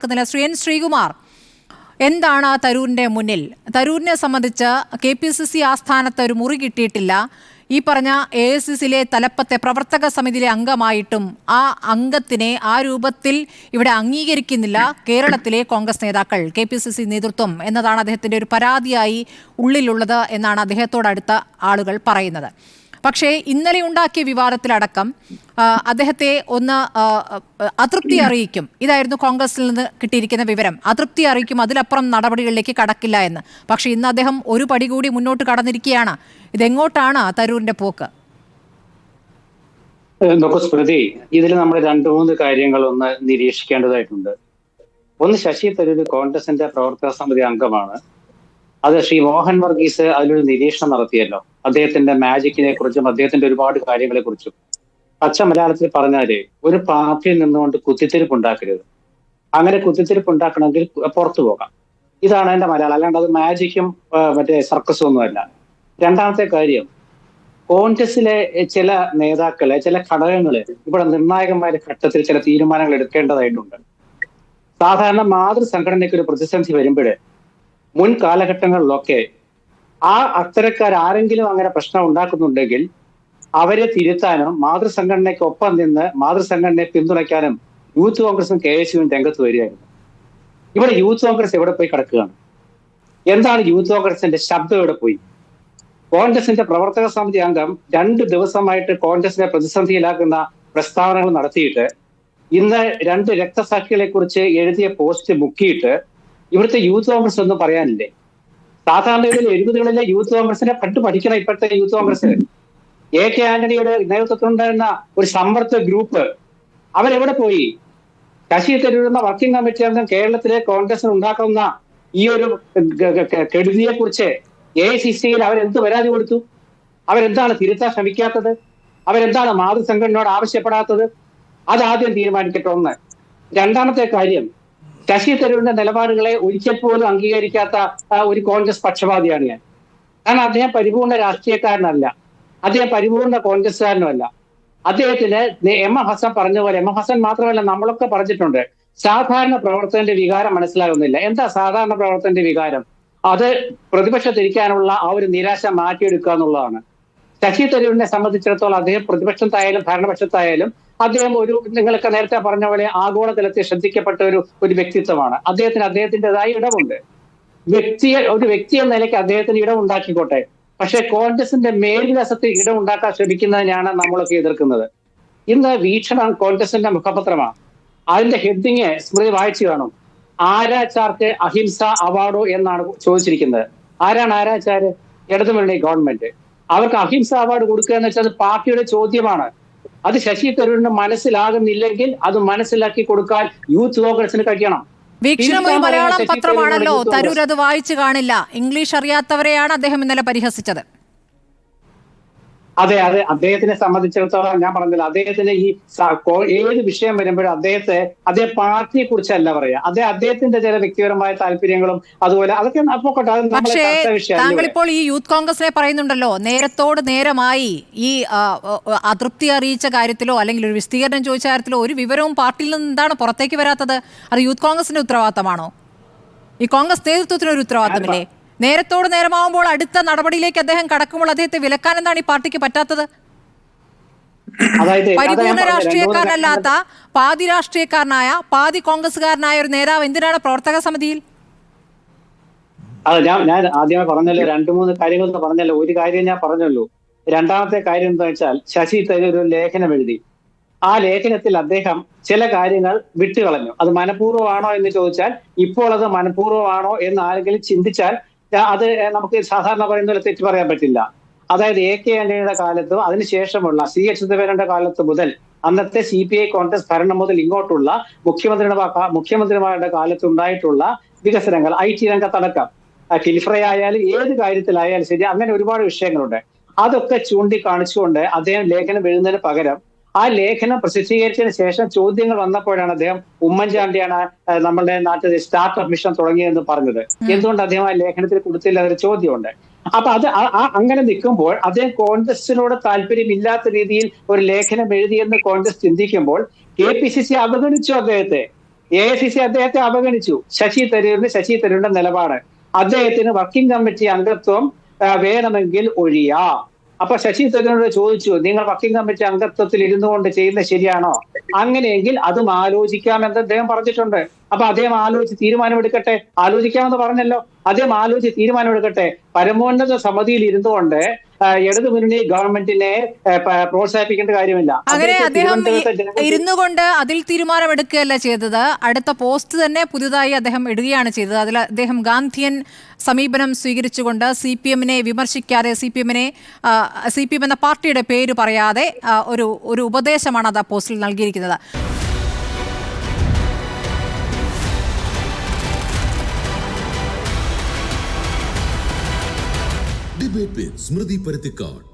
ശ്രീകുമാർ, എന്താണ് തരൂരിന്റെ മുന്നിൽ? തരൂരിനെ സംബന്ധിച്ച് KPCC ആസ്ഥാനത്ത് ഒരു മുറി കിട്ടിയിട്ടില്ല. ഈ പറഞ്ഞ AICCയിലെ തലപ്പത്തെ പ്രവർത്തക സമിതിയിലെ അംഗമായിട്ടും ആ അംഗത്തിനെ ആ രൂപത്തിൽ ഇവിടെ അംഗീകരിക്കുന്നില്ല കേരളത്തിലെ കോൺഗ്രസ് നേതാക്കൾ, KPCC നേതൃത്വം എന്നതാണ് അദ്ദേഹത്തിന്റെ ഒരു പരാതിയായി ഉള്ളിലുള്ളത് എന്നാണ് അദ്ദേഹത്തോടടുത്ത ആളുകൾ പറയുന്നത്. പക്ഷേ ഇന്നലെ ഉണ്ടാക്കിയ വിവാദത്തിലടക്കം അദ്ദേഹത്തെ ഒന്ന് അതൃപ്തി അറിയിക്കും, ഇതായിരുന്നു കോൺഗ്രസിൽ നിന്ന് കിട്ടിയിരിക്കുന്ന വിവരം. അതൃപ്തി അറിയിക്കും, അതിലപ്പുറം നടപടികളിലേക്ക് കടക്കില്ല എന്ന്. പക്ഷേ ഇന്ന് അദ്ദേഹം ഒരു പടി കൂടി മുന്നോട്ട് കടന്നിരിക്കുകയാണ്. ഇതെങ്ങോട്ടാണ് തരൂരിന്റെ പോക്ക്? സ്മൃതി, ഇതിൽ നമ്മൾ 2-3 കാര്യങ്ങൾ ഒന്ന് നിരീക്ഷിക്കേണ്ടതായിട്ടുണ്ട്. ഒന്ന്, ശശി തരൂർ കോൺഗ്രസിന്റെ പ്രവർത്തക സമിതി അംഗമാണ്. അത് ശ്രീ മോഹൻ വർഗീസ് അതിലൊരു നിരീക്ഷണം നടത്തിയല്ലോ, അദ്ദേഹത്തിന്റെ മാജിക്കിനെ കുറിച്ചും അദ്ദേഹത്തിന്റെ ഒരുപാട് കാര്യങ്ങളെ കുറിച്ചും. പച്ച മലയാളത്തിൽ പറഞ്ഞാല്, ഒരു പാർട്ടിയിൽ നിന്നുകൊണ്ട് കുത്തിത്തിരിപ്പ് ഉണ്ടാക്കരുത്. അങ്ങനെ കുത്തിത്തിരിപ്പ് ഉണ്ടാക്കണമെങ്കിൽ പുറത്തു പോകാം. ഇതാണ് എന്റെ മലയാളം. അല്ലാണ്ട് അത് മാജിക്കും മറ്റേ സർക്കസും ഒന്നുമല്ല. രണ്ടാമത്തെ കാര്യം, കോൺഗ്രസിലെ ചില നേതാക്കളെ, ചില ഘടകങ്ങള് ഇവിടെ നിർണായകമായ ഘട്ടത്തിൽ ചില തീരുമാനങ്ങൾ എടുക്കേണ്ടതായിട്ടുണ്ട്. സാധാരണ മാതൃസംഘടനയ്ക്ക് ഒരു പ്രതിസന്ധി വരുമ്പോഴേ മുൻ കാലഘട്ടങ്ങളിലൊക്കെ അത്തരക്കാർ ആരെങ്കിലും അങ്ങനെ പ്രശ്നം ഉണ്ടാക്കുന്നുണ്ടെങ്കിൽ അവരെ തിരുത്താനും മാതൃസംഘടനയ്ക്ക് ഒപ്പം നിന്ന് മാതൃസംഘടനയെ പിന്തുണയ്ക്കാനും യൂത്ത് കോൺഗ്രസും KSUവും രംഗത്ത് വരികയായിരുന്നു. ഇവിടെ യൂത്ത് കോൺഗ്രസ് എവിടെ പോയി കിടക്കുകയാണ്? എന്താണ് യൂത്ത് കോൺഗ്രസിന്റെ ശബ്ദം എവിടെ പോയി? കോൺഗ്രസിന്റെ പ്രവർത്തക സമിതി അംഗം 2 ദിവസമായിട്ട് കോൺഗ്രസിനെ പ്രതിസന്ധിയിലാക്കുന്ന പ്രസ്താവനകൾ നടത്തിയിട്ട് ഇന്ന് 2 രക്തസാക്ഷികളെ കുറിച്ച് എഴുതിയ പോസ്റ്റ് മുക്കിയിട്ട് ഇവിടുത്തെ യൂത്ത് കോൺഗ്രസ് ഒന്നും പറയാനില്ലേ? സാധാരണ 70കളിലെ യൂത്ത് കോൺഗ്രസിനെ പഠിക്കണം. ഇപ്പോഴത്തെ യൂത്ത് കോൺഗ്രസ് AK ആന്റണിയുടെ നേതൃത്വത്തിലുണ്ടായിരുന്ന ഒരു സമ്പർക്ക ഗ്രൂപ്പ് അവരെവിടെ പോയി? ശശി തരൂർ എന്ന വർക്കിംഗ് കമ്മിറ്റി അംഗം കേരളത്തിലെ കോൺഗ്രസിന് ഉണ്ടാക്കുന്ന ഈ ഒരു കെടുതിയെ കുറിച്ച് AICCയിൽ അവരെന്ത് പരാതി കൊടുത്തു? അവരെന്താണ് തിരുത്താൻ ശ്രമിക്കാത്തത്? അവരെന്താണ് മാതൃസംഘടനയോട് ആവശ്യപ്പെടാത്തത്? അതാദ്യം തീരുമാനിക്കട്ടെ. ഒന്ന്. രണ്ടാമത്തെ കാര്യം, ശശി തരൂരിന്റെ നിലപാടുകളെ ഒരിക്കൽ പോലും അംഗീകരിക്കാത്ത ഒരു കോൺഗ്രസ് പക്ഷപാതിയാണ് ഞാൻ. കാരണം അദ്ദേഹം പരിപൂർണ രാഷ്ട്രീയക്കാരനല്ല, അദ്ദേഹം പരിപൂർണ കോൺഗ്രസ്സുകാരനുമല്ല. അദ്ദേഹത്തിന് M. ഹസൻ പറഞ്ഞ പോലെ, M. ഹസൻ മാത്രമല്ല നമ്മളൊക്കെ പറഞ്ഞിട്ടുണ്ട്, സാധാരണ പ്രവർത്തകന്റെ വികാരം മനസ്സിലാകുന്നില്ല. എന്താ സാധാരണ പ്രവർത്തകന്റെ വികാരം? അത് പ്രതിപക്ഷത്തിരിക്കാനുള്ള ആ ഒരു നിരാശ മാറ്റിയെടുക്കുക എന്നുള്ളതാണ്. ശശി തരൂരിനെ സംബന്ധിച്ചിടത്തോളം അദ്ദേഹം പ്രതിപക്ഷത്തായാലും ഭരണപക്ഷത്തായാലും അദ്ദേഹം നിങ്ങളൊക്കെ നേരത്തെ പറഞ്ഞ പോലെ ആഗോളതലത്തിൽ ശ്രദ്ധിക്കപ്പെട്ട ഒരു വ്യക്തിത്വമാണ്. അദ്ദേഹത്തിൻ്റെതായ ഇടമുണ്ട്. ഒരു വ്യക്തി എന്ന നിലയ്ക്ക് അദ്ദേഹത്തിന് ഇടമുണ്ടാക്കിക്കോട്ടെ. പക്ഷെ കോൺഗ്രസിന്റെ മേൽവിലാസത്തിൽ ഇടമുണ്ടാക്കാൻ ശ്രമിക്കുന്നതിനാണ് നമ്മളൊക്കെ എതിർക്കുന്നത്. ഇന്ന് വീക്ഷണം കോൺഗ്രസിന്റെ മുഖപത്രമാണ്. അതിന്റെ ഹെഡിങ് സ്മൃതി വായിച്ചു കാണും. ആരാച്ചാർക്ക് അഹിംസ അവാർഡോ എന്നാണ് ചോദിച്ചിരിക്കുന്നത്. ആരാണ് ആരാച്ചാര്? ഇടതുമുന്നണി ഗവൺമെന്റ്. അവർക്ക് അഹിംസ അവാർഡ് കൊടുക്കുക എന്ന് വെച്ചാൽ അത് പാർട്ടിയുടെ ചോദ്യമാണ്. അത് ശശി തരൂരിന് മനസ്സിലാകുന്നില്ലെങ്കിൽ അത് മനസ്സിലാക്കി കൊടുക്കാൻ യൂത്ത് കോൺഗ്രസിന് കഴിയണം. വീക്ഷണം ഒരു മലയാളം പത്രമാണല്ലോ. തരൂർ അത് വായിച്ചു കാണില്ല. ഇംഗ്ലീഷ് അറിയാത്തവരെയാണ് അദ്ദേഹം ഇന്നലെ പരിഹസിച്ചത്. അതെ, അദ്ദേഹത്തിനെ സംബന്ധിച്ചിടത്തോളം ഞാൻ പറഞ്ഞില്ല, അദ്ദേഹത്തിന് ഈ ഏത് വിഷയം വരുമ്പോഴും അദ്ദേഹം പാർട്ടിയെ കുറിച്ചല്ല പറയാ, അദ്ദേഹത്തിന്റെ ചില വ്യക്തിപരമായ താല്പര്യങ്ങളും അതുപോലെ അതൊക്കെ അപ്പോട്ടെ. പക്ഷേ താങ്കൾ ഇപ്പോൾ ഈ യൂത്ത് കോൺഗ്രസിനെ പറയുന്നുണ്ടല്ലോ, നേരത്തോട് നേരമായി ഈ അതൃപ്തി അറിയിച്ച കാര്യത്തിലോ അല്ലെങ്കിൽ ഒരു വിസ്തീർണം ചോദിച്ച കാര്യത്തിലോ ഒരു വിവരവും പാർട്ടിയിൽ നിന്ന് എന്താണ് പുറത്തേക്ക് വരാത്തത്? അത് യൂത്ത് കോൺഗ്രസിന്റെ ഉത്തരവാദിത്തമാണോ? ഈ കോൺഗ്രസ് നേതൃത്വത്തിന് ഒരു ഉത്തരവാദിത്തമില്ലേ? നേരത്തോട് നേരമാവുമ്പോൾ അടുത്ത നടപടിയിലേക്ക് അദ്ദേഹം കടക്കുമ്പോൾ അദ്ദേഹത്തെ വിലക്കാൻ എന്താണ് ഈ പാർട്ടിക്ക് പറ്റാത്തത്? പരിപൂർണ രാഷ്ട്രീയക്കാരനല്ലാത്ത പാതി രാഷ്ട്രീയക്കാരനായ പാതി കോൺഗ്രസ്സുകാരനായ ഒരു നേതാവ് എന്തിനാണ് പ്രവർത്തക സമിതിയിൽ? ഞാൻ ആദ്യമേ പറഞ്ഞല്ലോ, 2-3 കാര്യങ്ങൾ പറഞ്ഞല്ലോ. ഒരു കാര്യം ഞാൻ പറഞ്ഞല്ലോ. രണ്ടാമത്തെ കാര്യം എന്താ വെച്ചാൽ, ശശി തരൂർ ഒരു ലേഖനം എഴുതി. ആ ലേഖനത്തിൽ അദ്ദേഹം ചില കാര്യങ്ങൾ വിട്ടുകളഞ്ഞു. അത് മനഃപൂർവ്വമാണോ എന്ന് ചോദിച്ചാൽ, ഇപ്പോൾ അത് മനഃപൂർവ്വമാണോ എന്ന് ആരെങ്കിലും ചിന്തിച്ചാൽ അത് നമുക്ക് സാധാരണ പറയുന്ന പോലെ തെറ്റ് പറയാൻ പറ്റില്ല. അതായത് AK ആന്റണിയുടെ കാലത്തും അതിനുശേഷമുള്ള CH ശിവസേനയുടെ കാലത്ത് മുതൽ അന്നത്തെ CPI കോൺഗ്രസ് ഭരണം മുതൽ ഇങ്ങോട്ടുള്ള മുഖ്യമന്ത്രിമാരുടെ കാലത്തുണ്ടായിട്ടുള്ള വികസനങ്ങൾ, IT രംഗത്തടക്കം, കിൽഫ്ര ആയാലും ഏത് കാര്യത്തിലായാലും ശരി, അങ്ങനെ ഒരുപാട് വിഷയങ്ങളുണ്ട്. അതൊക്കെ ചൂണ്ടിക്കാണിച്ചുകൊണ്ട് അദ്ദേഹം ലേഖനം എഴുതുന്നതിന് പകരം ആ ലേഖനം പ്രസിദ്ധീകരിച്ചതിന് ശേഷം ചോദ്യങ്ങൾ വന്നപ്പോഴാണ് അദ്ദേഹം ഉമ്മൻചാണ്ടിയാണ് നമ്മുടെ നാട്ടിൽ സ്റ്റാർട്ടപ്പ് മിഷൻ തുടങ്ങിയെന്ന് പറഞ്ഞത്. എന്തുകൊണ്ട് അദ്ദേഹം ആ ലേഖനത്തിൽ കൊടുത്തില്ല എന്നൊരു ചോദ്യമുണ്ട്. അപ്പൊ അങ്ങനെ നിൽക്കുമ്പോൾ അദ്ദേഹം കോൺഗ്രസിനോട് താല്പര്യമില്ലാത്ത രീതിയിൽ ഒരു ലേഖനം എഴുതിയെന്ന് കോൺഗ്രസ് ചിന്തിക്കുമ്പോൾ KPCC അവഗണിച്ചു അദ്ദേഹത്തെ. AICC അദ്ദേഹത്തെ അവഗണിച്ചു. ശശി തരൂരിന്റെ നിലപാട് അദ്ദേഹത്തിന് വർക്കിംഗ് കമ്മിറ്റി അംഗത്വം വേണമെങ്കിൽ ഒഴിയാം. അപ്പൊ ശശി തരൂരിനോട് ചോദിച്ചു, നിങ്ങൾ വർക്കിംഗ് കമ്മിറ്റി അംഗത്വത്തിൽ ഇരുന്നു കൊണ്ട് ചെയ്യുന്നത് ശരിയാണോ? അങ്ങനെയെങ്കിൽ അതും ആലോചിക്കാമെന്ന് അദ്ദേഹം പറഞ്ഞിട്ടുണ്ട്. അപ്പൊ അദ്ദേഹം ആലോചിച്ച് തീരുമാനമെടുക്കട്ടെ. ആലോചിക്കാമെന്ന് പറഞ്ഞല്ലോ, അദ്ദേഹം ആലോചിച്ച് തീരുമാനമെടുക്കട്ടെ. പരമോന്നത സമിതിയിൽ ഇരുന്നുകൊണ്ട് ഇടതു മുന്നണി ഗവൺമെന്റിനെ പ്രോത്സാഹിപ്പിക്കേണ്ട കാര്യമില്ല. അങ്ങനെ അദ്ദേഹം ഇരുന്നു കൊണ്ട് അതിൽ തീരുമാനമെടുക്കുകയല്ല ചെയ്തത്, അടുത്ത പോസ്റ്റ് തന്നെ പുതുതായി അദ്ദേഹം ഇടുകയാണ് ചെയ്തത്. അതിൽ അദ്ദേഹം ഗാന്ധിയൻ സമീപനം സ്വീകരിച്ചുകൊണ്ട് CPM-നെ വിമർശിക്കാതെ, CPM എന്ന പാർട്ടിയുടെ പേര് പറയാതെ ഒരു ഉപദേശമാണ് അത് ആ പോസ്റ്റിൽ നൽകിയിരിക്കുന്നത്. ഡിബേറ്റ് വിത്ത് സ്മൃതി പരുത്തിക്കാട്.